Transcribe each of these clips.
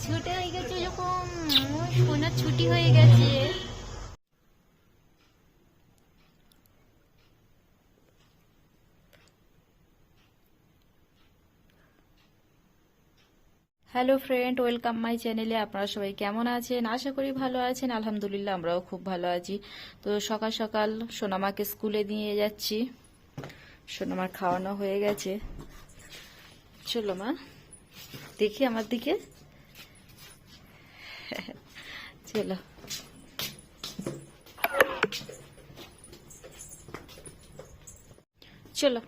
ছুটি হয়ে গেছে যখন সোনার ছুটি হয়ে গেছে। হ্যালো ফ্রেন্ড, ওয়েলকাম মাই চ্যানেলে। আপনারা সবাই কেমন আছেন? আশা করি ভালো আছেন। আলহামদুলিল্লাহ, আমরাও খুব ভালো আছি। তো সকাল সকাল সোনামাকে স্কুলে নিয়ে যাচ্ছি। সোনামার খাওয়ানো হয়ে গেছে। চলো মা, দেখি আমার দিকে। চলো। চলো।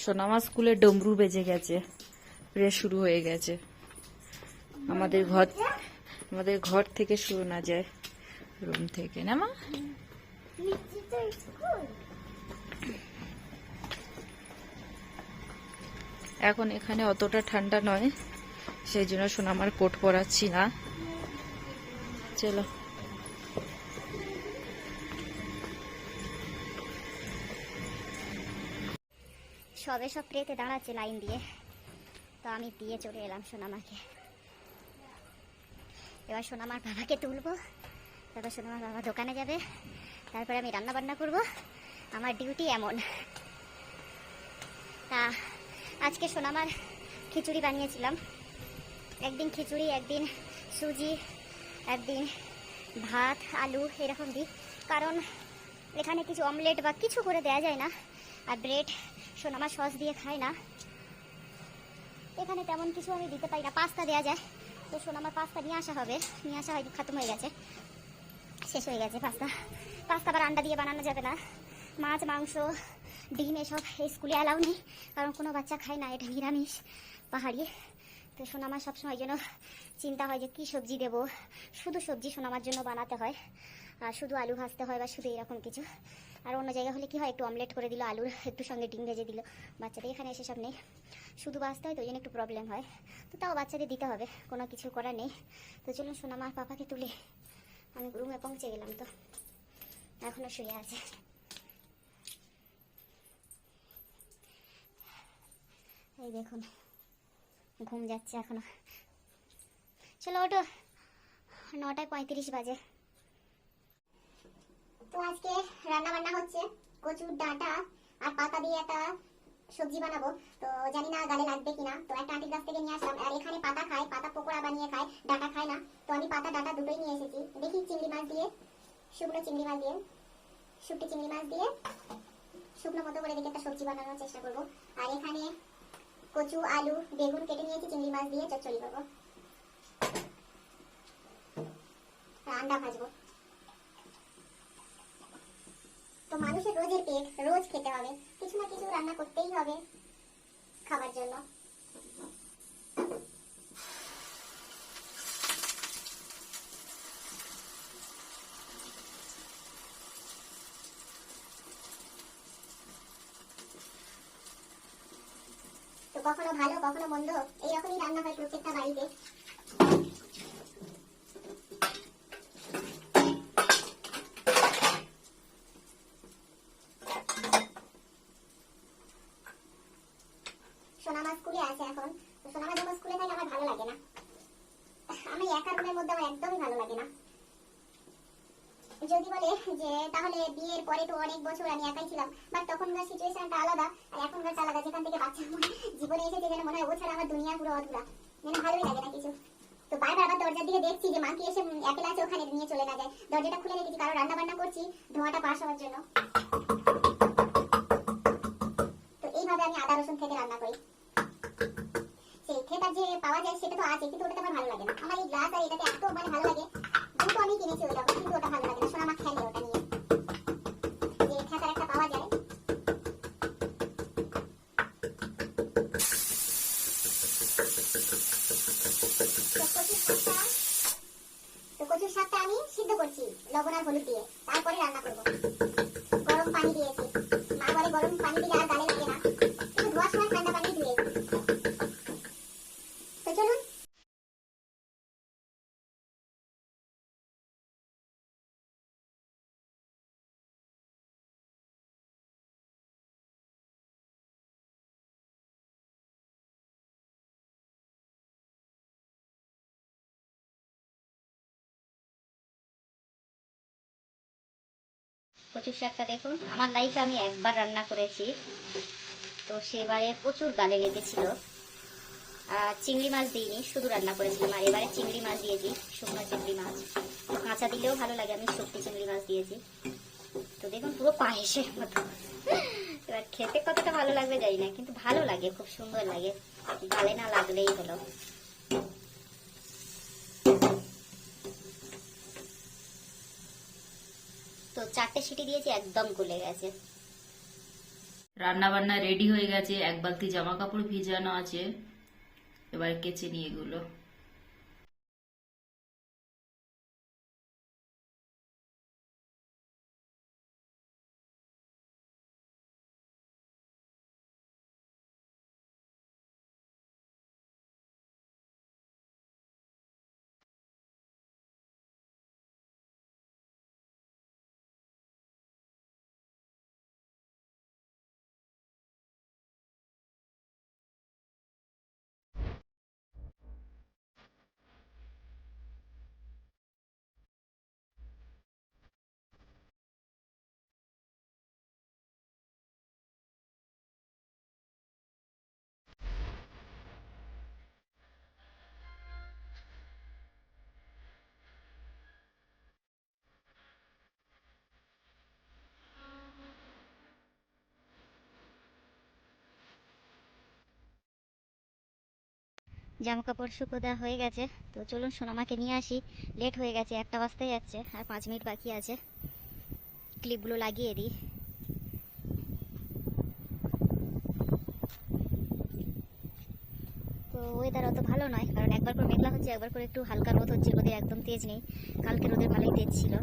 সোনামা স্কুলে ডমরু বেজে গেছে, প্রে শুরু হয়ে গেছে। আমাদের ঘর থেকে শুরু না যায়, রুম থেকে না মা? এখন এখানে অতটা ঠান্ডা নয়, সেই জন্য সোনামার কোট পরাচ্ছি না। চলো। সব প্রেতে দাঁড়াচ্ছে লাইন দিয়ে, তো আমি দিয়ে চলে এলাম সোনামাকে। এবার সোনামার বাবাকে তুলবো, তারপর সোনামার বাবা দোকানে যাবে, তারপরে আমি রান্না বান্না করবো। আমার ডিউটি এমন। তা আজকে সোনামার খিচুড়ি বানিয়েছিলাম। একদিন খিচুড়ি, একদিন সুজি, একদিন ভাত আলু এরকম দিই, কারণ এখানে কিছু অমলেট বা কিছু করে দেওয়া যায় না। আর ব্রেড সোনামা সস দিয়ে খায় না, এখানে তেমন কিছু আমি দিতে পারি না। পাস্তা দেওয়া যায়, তো সোনামার পাস্তা নিয়ে আসা হবে, নিয়ে আসা হয়নি, খতম হয়ে গেছে, শেষ হয়ে গেছে পাস্তা। আবার আন্ডা দিয়ে বানানো যাবে না। মাছ মাংস ডিম এসব এই স্কুলে অ্যালাউ নেই, কারণ কোনো বাচ্চা খায় না, এটা নিরামিষ পাহাড়ি। তো সোনামার সবসময় যেন চিন্তা হয় যে কী সবজি দেবো। শুধু সবজি সোনামার জন্য বানাতে হয়, আর শুধু আলু ভাজতে হয় বা শুধু এরকম কিছু। আর অন্য জায়গা হলে কি হয়, একটু অমলেট করে দিল, আলুর একটু সঙ্গে ডিম ভেজে দিল। বাচ্চাদের এখানে এসে সব নেই, শুধু বাঁচতে হয়, তো ওই জন্য একটু প্রবলেম হয়। তো তাও বাচ্চাদের দিতে হবে, কোনো কিছু করার নেই। তো চলুন সোনামার পাপাকে তুলে আমি রুমে পৌঁছে গেলাম, তো এখনো শুয়ে আছে। এই দেখুন, ঘুম যাচ্ছে এখনো। চলো ওঠো, 9:35 বাজে। তো আজকে রান্না বান্না হচ্ছে, কচুর ডাঁটা আর পাতা দিয়ে একটা সবজি বানাবো। তো জানি না গালে লাগবে কিনা, তো একটা আন্টির কাছ থেকে নিয়ে আসলাম। আর এখানে পাতা খায়, পাতা পকোড়া বানিয়ে খায়, ডাঁটা খায় না। তো আমি পাতা ডাঁটা দুটোই নিয়ে এসেছি। দেখি চিংড়ি মাছ দিয়ে, শুকনো চিংড়ি মাছ দিয়ে, শুকনো চিংড়ি মাছ দিয়ে শুকনো মতো করে দেখে একটা সবজি বানানোর চেষ্টা করবো। আর এখানে কচু আলু বেগুন কেটে নিয়েছি, চিংড়ি মাছ দিয়ে চচ্চড়ি করবো, আন্ডা ভাজবো। তো মানুষের রোজের পেট, রোজ খেতে হবে, কিছু না কিছু রান্না করতেই হবে খাবার জন্য। তো কখনো ভালো কখনো মন্দ, এইরকমই রান্না হয় প্রত্যেকটা বাড়িতে। সোনামা স্কুলে আছে এখন, তো সোনামা যখন স্কুলে থাকে আমার ভালো লাগে না। আমি একা রুমের মধ্যে আমার একদমই ভালো লাগে না। যদি বলে যে তাহলে বিয়ের পরে তো অনেক বছর আমি একাই ছিলাম, বাট তখনকার সিচুয়েশনটা আলাদা আর এখনকার আলাদা। যেখান থেকে বাচ্চা জীবনে এসেছে, যেন মনে হয় ও ছাড়া আমার দুনিয়া পুরো অধুরা, মানে ভালোই লাগে না কিছু। তো বারবার আবার দরজার দিকে দেখছি যে মা কি এসে অ্যাপেল আছে ওখানে নিয়ে চলে না যায়। দরজাটা খুলে রেখেছি, কারণ রান্না বান্না করছি, ধোঁয়াটা পাস হওয়ার জন্য। তো এইভাবে আমি আদা রসুন থেকে রান্না করি। সেই থেটার যে পাওয়া যায় সেটা তো আছে, কিন্তু ওটাতে আমার ভালো লাগে না। আমার এই গ্লাস আর এটাতে এত মানে ভালো লাগে, দুটো আমি কিনেছি ওই রকম, কিন্তু ওটা ভালো লাগে না। সোনামা খেলে ওটা নিয়ে, যে থেটার একটা পাওয়া যায়। তো কচুর শাকটা আমি সিদ্ধ করছি লবণ আর হলুদ দিয়ে, তারপরে রান্না করবো। গরম পানি দিয়েছি, মা বলে গরম পানি দিলে আর গালে লাগে না, কিন্তু ধোয়ার সময় ঠান্ডা পানি দিয়েছি। তো চলুন। কচুর শাকটা দেখুন, আমার লাইফে আমি একবার রান্না করেছি, তো সেবারে প্রচুর গালে লেগেছিল। চিংড়ি মাছ দিইনি, শুধু রান্না করেছিলাম। আর এবারে চিংড়ি মাছ দিয়েছি, শুকনো চিংড়ি মাছ। কাঁচা দিলেও ভালো লাগে, আমি শুকনো চিংড়ি মাছ দিয়েছি। তো দেখুন পুরো পায়েসের মতো। এবার খেতে কতটা ভালো লাগবে জানি না, কিন্তু ভালো লাগে, খুব সুন্দর লাগে। গালে না লাগলেই হলো। তো 4টে সিটি দিয়েছি, একদম গলে গেছে। রান্না বান্না রেডি হয়ে গেছে, এক বালতি জামা কাপড় ভিজানো আছে, এবার কেচে নিয়ে এগুলো। জামা কাপড় শুকো দেওয়া হয়ে গেছে। তো চলুন সোনামাকে নিয়ে আসি, লেট হয়ে গেছে, 1টা বাজতে যাচ্ছে, আর 5 মিনিট বাকি আছে। ক্লিপগুলো লাগিয়ে দিই। তো ওয়েদার অত ভালো নয়, কারণ একবার করে মেঘলা হচ্ছে, একবার করে একটু হালকা রোদ হচ্ছে। রোদের একদম তেজ নেই, কালকে রোদের ভালোই তেজ ছিল।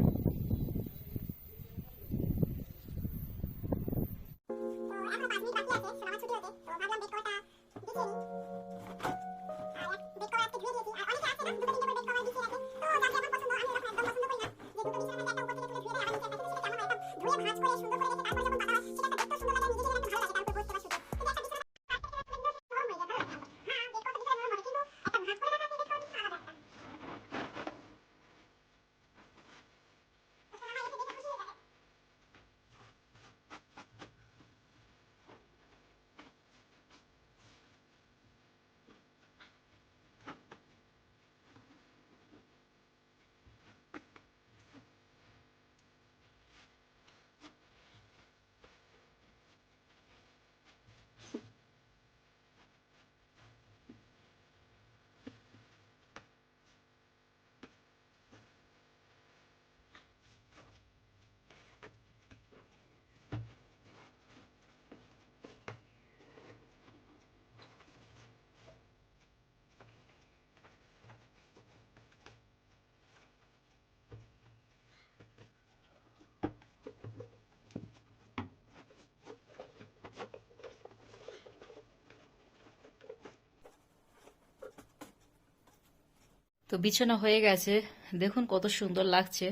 তো বিছানা হয়ে গেছে, দেখুন কত সুন্দর লাগছে।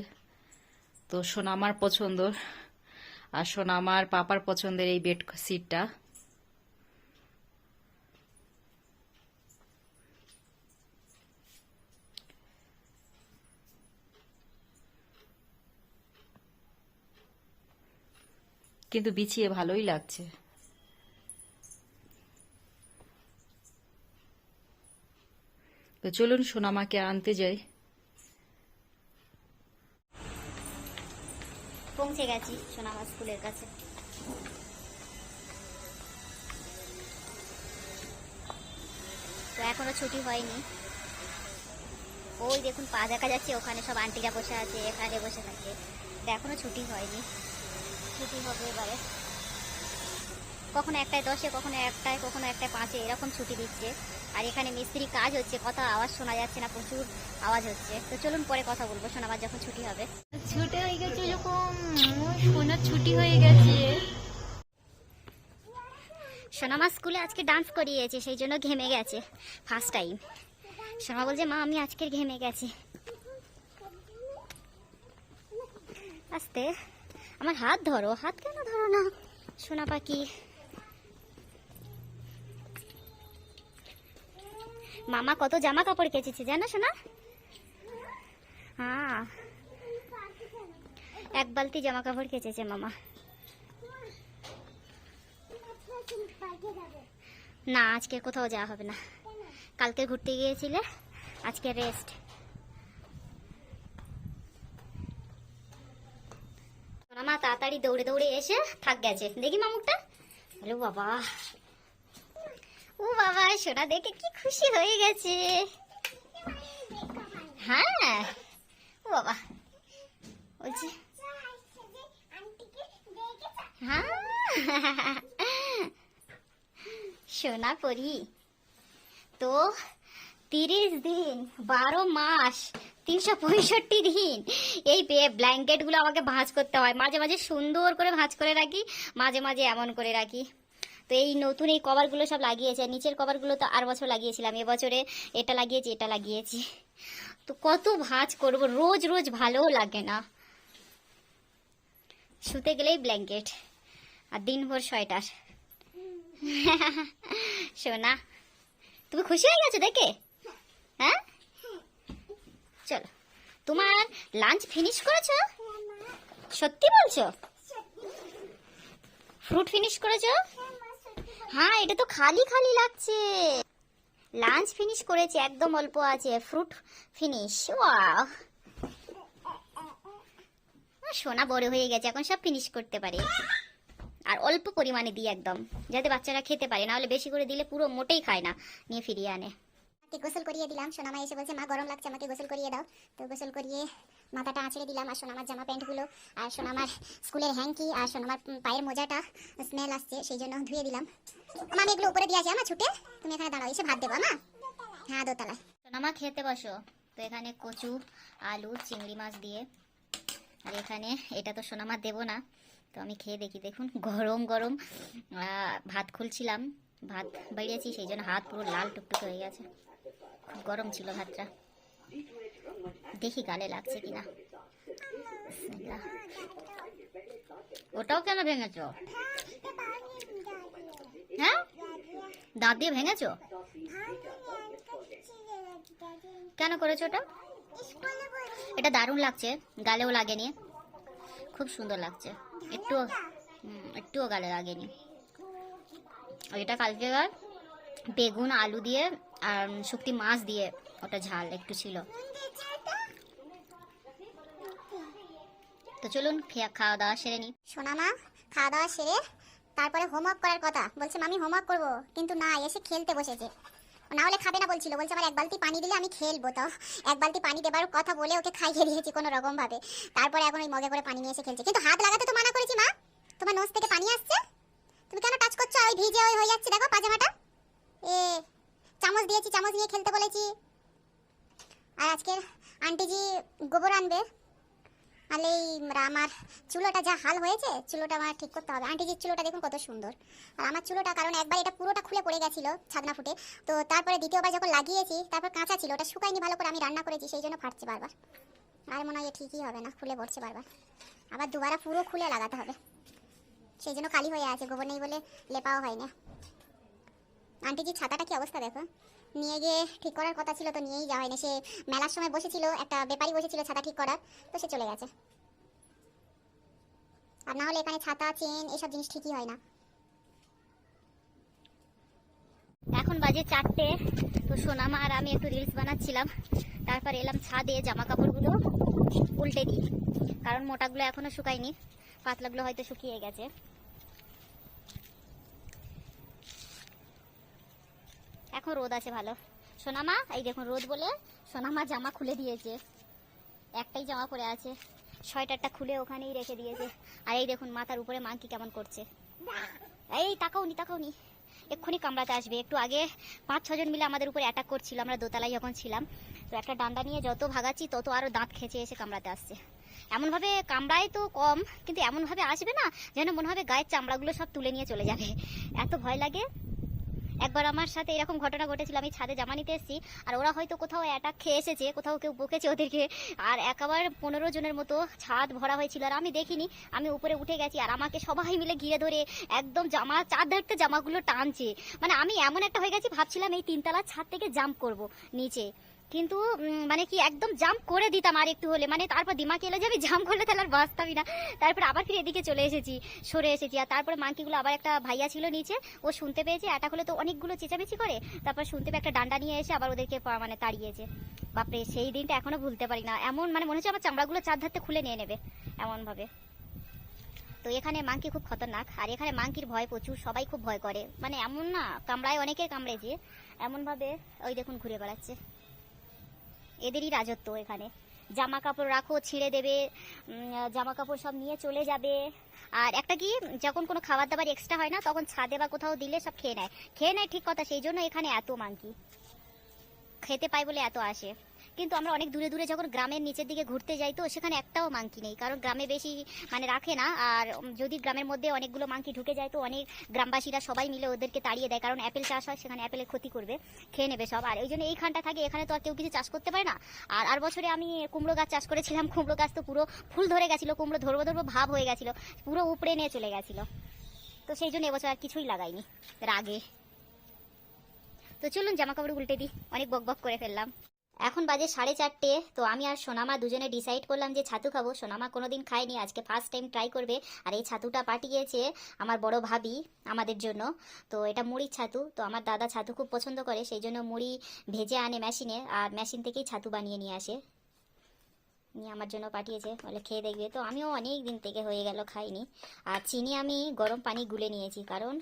তো সোনামার পছন্দ, আর সোনামার পাপার পছন্দের এই বেড সিটটা। কিন্তু বিছিয়ে ভালোই লাগছে। তো চলুন সোনামাকে আনতে যাই। পৌঁছে গেছি সোনামা স্কুলের কাছে। তো এখনো ছুটি হয়নি। ওই দেখুন পা দেখা যাচ্ছে, ওখানে সব আন্টিরা বসে আছে, এখানে বসে থাকে। এখনো ছুটি হয়নি, ছুটি হবে এবারে। কখনো 1টায় 10-এ, কখনো 1টায়, কখনো 1টায় 5-এ, এরকম ছুটি দিচ্ছে। আর এখানে মিস্ত্রি কাজ হচ্ছে, কথা আওয়াজ শোনা যাচ্ছে না, প্রচুর আওয়াজ হচ্ছে। তো চলুন পরে কথা বলবো, সোনামার যখন ছুটি হবে। ছুটি হয়ে গেছে যখন, সোনার ছুটি হয়ে গেছে। সোনামা স্কুলে আজকে ডান্স করিয়েছে, সেই জন্য ঘেমে গেছে ফার্স্ট টাইম। সোনামা বলছে মা আমি আজকে ঘেমে গেছি। আস্তে, আমার হাত ধরো। হাত কেন ধরো না সোনা পাখি? মামা কত জামা কাপড় কেচেছে জানো সোনা? হ্যাঁ, এক বালতি জামা কাপড় কেচেছে মামা। না আজকে কোথাও যাওয়া হবে না, কালকে ঘুরতে গিয়েছিলে, আজকে রেস্ট। মামা তাড়াতাড়ি দৌড়ে দৌড়ে এসে থাক গেছে, দেখি মামুকটা। আরে বাবা, ও বাবা সোনা দেখে কি খুশি হয়ে গেছে। হ্যাঁ ও বাবা বলছি হ্যাঁ সোনা পরি তো 30 দিন 12 মাস 365 দিন এই ব্ল্যাঙ্কেট গুলো আমাকে ভাঁজ করতে হয়। মাঝে মাঝে সুন্দর করে ভাঁজ করে রাখি, মাঝে মাঝে এমন করে রাখি। তো এই নতুন এই কভার গুলো সব লাগিয়েছে, নিচের কভার গুলো তো আর বছর লাগিয়েছিলাম, এবছরে এটা লাগিয়েছি এটা লাগিয়েছি। তো কত ভাঁজ করব, রোজ রোজ ভালোও লাগে না। শুতে গেলেই ব্ল্যাঙ্কেট আর দিনভর সোয়েটার। সোনা তুমি খুশি হয়ে গেছো দেখে? হ্যাঁ চলো, তোমার লাঞ্চ ফিনিশ করেছো? সত্যি বলছো? ফ্রুট ফিনিশ করেছো? হ্যাঁ এটা তো খালি খালি লাগছে। লাঞ্চ ফিনিশ করেছি, একদম অল্প আছে, ফ্রুট ফিনিশ। ওয়াও, সোনা বড় হয়ে গেছে, এখন সব ফিনিশ করতে পারে। আর অল্প পরিমাণে দিই একদম, যাতে বাচ্চারা খেতে পারে, না হলে বেশি করে দিলে পুরো মোটেই খায় না, নিয়ে ফিরিয়ে আনে। গোসল করিয়ে দিলাম, সোনামা এসে বলছে মা গরম লাগছে আমাকে গোসল করিয়ে দাও। তো গোসল করিয়ে মাথাটা আঁচড়ে দিলাম, আর সোনামার জামা প্যান্টগুলো আর সোনামার স্কুলের হ্যাঙ্কি আর সোনামার পায়ের মোজাটা স্মেল আসছে সেই জন্য ধুয়ে দিলাম। আমি এগুলো উপরে দিয়ে আসি আমার ছুটে, তুমি এখানে দাঁড়াও, এসে ভাত দেবো না? হ্যাঁ দোতলায়। সোনামা খেতে বসো। তো এখানে কচু আলু চিংড়ি মাছ দিয়ে, আর এখানে এটা তো সোনামা দেবো না, তো আমি খেয়ে দেখি। দেখুন গরম গরম ভাত খুলছিলাম, ভাত বেরিয়েছি সেই জন্য হাত পুরো লাল টুকটুক হয়ে গেছে, খুব গরম ছিল ভাতটা। দেখি গালে লাগছে কিনা। ওটাও কেন ভেঙেছো? হ্যাঁ দাঁত দিয়ে ভেঙেছো? কেন করেছো ওটা? এটা দারুণ লাগছে, গালেও লাগেনি, খুব সুন্দর লাগছে, একটুও গালে লাগেনি। এটা কালকে বেগুন আলু দিয়ে আর শুকটি মাছ দিয়ে ওটা ঝাল একটু ছিল। তো চলুন খাওয়া দাওয়া সেরে নি। সোনামা খাওয়া দাওয়া সেরে তারপরে হোমওয়ার্ক করার কথা বলছে, মামি হোমওয়ার্ক করবো, কিন্তু না এসে খেলতে বসেছে। না হলে খাবে না বলছিল, বলছে আমার এক বালতি পানি দিলে আমি খেলবো। তো এক বালতি পানি দেবার কথা বলে ওকে খাইয়ে দিয়েছি কোনো রকম ভাবে, তারপরে এখন ওই মগে করে পানি নিয়ে এসে খেলছে। কিন্তু হাত লাগাতে তো মানা করেছি মা, তোমার নোজ থেকে পানি আসছে, তুমি কেন টাচ করছো? ওই ভিজে ওই হয়ে যাচ্ছে দেখো পাজামাটা। এ চামচ দিয়েছি, চামচ নিয়ে খেলতে বলেছি। আর আজকে আন্টিজি গোবর আনবে, আর এই আমার চুলোটা যা হাল হয়েছে, চুলোটা আমার ঠিক করতে হবে। আন্টিজির চুলোটা দেখুন কত সুন্দর, আর আমার চুলোটা কারণ একবার এটা পুরোটা খুলে পড়ে গেছিল ছাদনা ফুটে, তো তারপরে দ্বিতীয়বার যখন লাগিয়েছি তারপর কাঁচা ছিল, ওটা শুকায়নি ভালো করে, আমি রান্না করেছি সেই জন্য ফাটছে বারবার। আর মনে হয় ঠিকই হবে না, খুলে পড়ছে বারবার, আবার দুবারা পুরো খুলে লাগাতে হবে, সেই জন্য খালি হয়ে আছে, গোবর নেই বলে লেপাও হয় না। আন্টিজির ছাতাটা কি অবস্থা দেখো, নিয়ে গিয়ে ঠিক করার কথা ছিল তো নিয়েই যাওয়া হয়নি। সে মেলার সময় বসেছিল, একটা ব্যাপারী বসেছিল ছাতা ঠিক করার, তো সে চলে গেছে। আর না হলে এখানে ছাতা চেন এসব জিনিস ঠিকই হয় না। এখন বাজে 4টে, তো সোনামা আর আমি একটু রিলস বানাচ্ছিলাম, তারপর এলাম ছাদে জামা কাপড়গুলো উল্টে দিই, কারণ মোটাগুলো এখনো শুকায়নি, পাতলাগুলো হয়তো শুকিয়ে গেছে। এখন রোদ আছে ভালো। সোনামা এই দেখুন রোদ বলে সোনামা জামা খুলে দিয়েছে, একটাই জামা পরে আছে, সোয়েটারটা খুলে ওখানেই রেখে দিয়েছে। আর এই দেখুন মাথার উপরে মাংকি কেমন করছে, এই তাকাওনি এক্ষুনি কামড়াতে আসবে। একটু আগে 5-6 জন মিলে আমাদের উপরে অ্যাটাক করছিল, আমরা দোতলায় যখন ছিলাম, তো একটা ডান্ডা নিয়ে যত ভাগাচ্ছি তত আরো দাঁত খেঁচে এসে কামড়াতে আসছে। এমনভাবে কামড়ায় তো কম, কিন্তু এমনভাবে আসবে না যেন মনে হবে গায়ের চামড়াগুলো সব তুলে নিয়ে চলে যাবে, এত ভয় লাগে। একবার আমার সাথে এরকম ঘটনা ঘটেছিল, আমি ছাদে জামা নিতে এসেছি, আর ওরা হয়তো কোথাও অ্যাটাক খেয়ে এসেছে, কোথাও কেউ বকেছে ওদেরকে, আর একেবারে 15 জনের মতো ছাদ ভরা হয়েছিল, আর আমি দেখিনি, আমি উপরে উঠে গেছি, আর আমাকে সবাই মিলে ঘিরে ধরে একদম জামা চার ধারতে জামাগুলো টানছে। মানে আমি এমন একটা হয়ে গেছি, ভাবছিলাম এই 3 তলার ছাদ থেকে জাম্প করব নিচে, কিন্তু মানে কি একদম জাম্প করে দিতাম আর একটু হলে, মানে তারপর দিমাগে এলো যে আমি জাম্প করলে তাহলে আর বাঁচতামই না। তারপর আবার ফিরে এদিকে চলে এসেছি, সরে এসেছি। আর তারপরে মাংকিগুলো আবার একটা ভাইয়া ছিল নিচে, ও শুনতে পেয়েছে অ্যাটাক হলে তো অনেকগুলো চেঁচামেচি করে, তারপর শুনতে পেয়ে একটা ডান্ডা নিয়ে এসে আবার ওদেরকে মানে তাড়িয়েছে। বাপরে, সেই দিনটা এখনো ভুলতে পারি না। এমন মানে মনে হচ্ছে আমার চামড়াগুলো চার ধারতে খুলে নিয়ে নেবে এমন ভাবে। তো এখানে মাংকি খুব খতরনাক, আর এখানে মাংকির ভয় প্রচুর, সবাই খুব ভয় করে, মানে এমন না কামড়ায়, অনেকের কামড়েছে এমন ভাবে। ওই দেখুন ঘুরে বেড়াচ্ছে, এদেরই রাজত্ব এখানে। জামা কাপড় রাখো ছিঁড়ে দেবে, জামা কাপড় সব নিয়ে চলে যাবে। আর একটা কি, যখন কোনো খাবার দাবার এক্সট্রা হয় না তখন ছাদে বা কোথাও দিলে সব খেয়ে নেয় ঠিক কথা। সেই জন্য এখানে এত মাংকি খেতে পাই বলে এত আসে। কিন্তু আমরা অনেক দূরে দূরে যখন গ্রামের নিচের দিকে ঘুরতে যাই তো সেখানে একটাও মাংকি নেই, কারণ গ্রামে বেশি মানে রাখে না। আর যদি গ্রামের মধ্যে অনেকগুলো মাংকি ঢুকে যায় তো অনেক গ্রামবাসীরা সবাই মিলে ওদেরকে তাড়িয়ে দেয়, কারণ অ্যাপেল চাষ হয়, সেখানে অ্যাপেলের ক্ষতি করবে, খেয়ে নেবে সব। আর ওই জন্য এইখানটা থাকে, এখানে তো আর কেউ কিছু চাষ করতে পারে না। আর বছরে আমি কুমড়ো গাছ চাষ করেছিলাম, কুমড়ো গাছ তো পুরো ফুল ধরে গেছিল, কুমড়ো ধরবো ভাব হয়ে গেছিল, পুরো উপড়ে নিয়ে চলে গেছিল। তো সেই জন্য এবছর আর কিছুই লাগাইনি রাগে। তো চলুন জামা কাপড় উল্টে দিই, অনেক বক বক করে ফেললাম। এখন বাজে 4:30। তো আমি আর সোনামা দুজনে ডিসাইড করলাম যে ছাতু খাবো। সোনামা কোনোদিন খায়নি, আজকে ফার্স্ট টাইম ট্রাই করবে। আর এই ছাতুটা পাঠিয়েছে আমার বড় ভাবি আমাদের জন্য। তো এটা মুড়ির ছাতু, তো আমার দাদা ছাতু খুব পছন্দ করে, সেই জন্য মুড়ি ভেজে আনে মেশিনে, আর মেশিন থেকেই ছাতু বানিয়ে নিয়ে আসে, নিয়ে আমার জন্য পাঠিয়েছে, বলে খেয়ে দেখবে। তো আমিও অনেক দিন থেকে হয়ে গেল খাইনি। আর চিনি আমি গরম পানি গুলে নিয়েছি, কারণ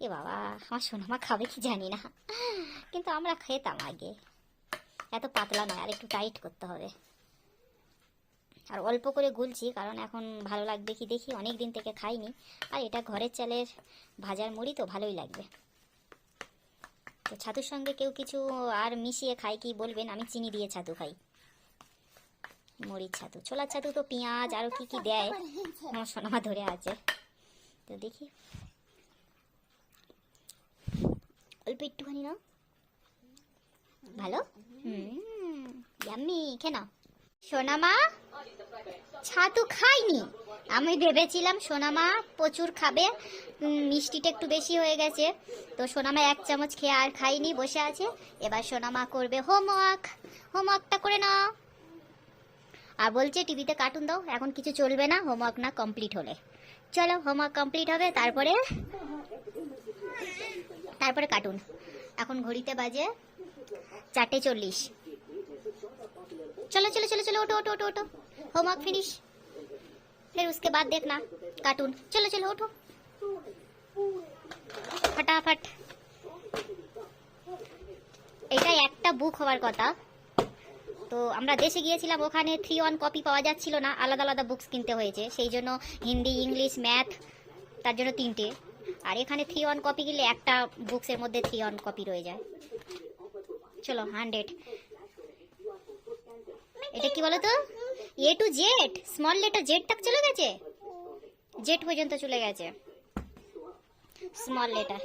এ বাবা আমার সোনামা খাবে কি জানি না, কিন্তু আমরা খেতাম আগে। এত পাতলা নয়, আর একটু টাইট করতে হবে। আর অল্প করে গুলছি, কারণ এখন ভালো লাগবে কি দেখি, অনেক দিন থেকে খাইনি। আর এটা ঘরের চালের ভাজার মুড়ি, তো ভালোই লাগবে। তো ছাতুর সঙ্গে কেউ কিছু আর মিশিয়ে খাই কি বলবেন, আমি চিনি দিয়ে ছাতু খাই, মুড়ির ছাতু। ছোলার ছাতু তো পেঁয়াজ আরও কি কি দেয়, আমার সোনামা ধরে আছে। তো দেখি অল্প একটুখানি না, ভালো, ইয়াম্মি, খেয়ে নাও। সোনামা ছাতু খাইনি, আমি ভেবেছিলাম সোনামা প্রচুর খাবে, মিষ্টিটা একটু বেশি হয়ে গেছে। তো সোনামা 1 চামচ খেয়ে আর খাইনি, বসে আছে। এবার সোনামা করবে হোমওয়ার্কটা করে নাও। আর বলছে টিভিতে কার্টুন দাও, এখন কিছু চলবে না হোমওয়ার্ক না কমপ্লিট হলে। চলো হোমওয়ার্ক কমপ্লিট হবে, তারপরে কার্টুন। এখন ঘড়িতে বাজে 4:40। चलो चलो चलो चलो, उठो उठो उठो उठो, होमवर्क फिनिश, फिर उसके बाद देखना कार्टून। चलो चलो उठो फटाफट। এটা একটা বুক হওয়ার কথা। তো আমরা দেশে গিয়েছিলাম, ওখানে 3-1 কপি পাওয়া যাচ্ছিল না, আলাদা আলাদা বুকস কিনতে হয়েছে। সেই জন্য হিন্দি, ইংলিশ, ম্যাথ, তার জন্য 3টে। আর এখানে 3-1 কপি কিনলে একটা বুকসের মধ্যে 3-1 কপি রয়ে যায়। চলো 100। এটা কি বলো তো, A to Z, small letter Z তক চলে গেছে, Z পর্যন্ত চলে গেছে স্মল লেটার।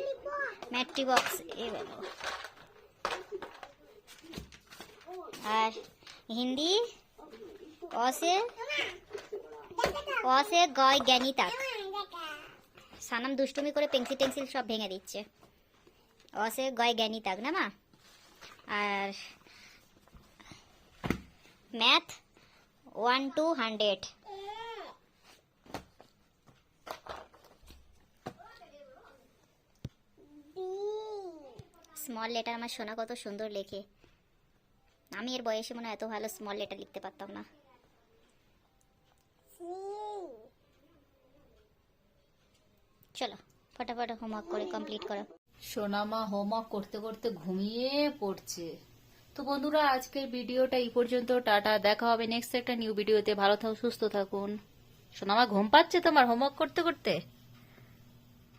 ম্যাট্রি বক্স এ বলো। আর হিন্দি অ সে গয় জ্ঞানী তাক। সানাম দুষ্টুমি করে পেন্সিল সব ভেঙে দিচ্ছে। অ সে গয় জ্ঞানী তাক না মা। আর ম্যাথ 1 to 100। স্মল লেটার আমার সোনা কত সুন্দর লেখে, আমি এর বয়সে মনে হয় এত ভালো স্মল লেটার লিখতে পারতাম না। চলো ফটাফট হোমওয়ার্ক করে কমপ্লিট করো। সোনামা হোমওয়ার্ক করতে করতে ঘুমিয়ে পড়ছে। তো বন্ধুরা আজকের ভিডিওটা এই পর্যন্ত, টাটা, দেখা হবে নেক্সট একটা নিউ ভিডিওতে। ভালো থাকুন, সুস্থ থাকুন। সোনামা ঘুম পাচ্ছে তোমার হোমওয়ার্ক করতে করতে?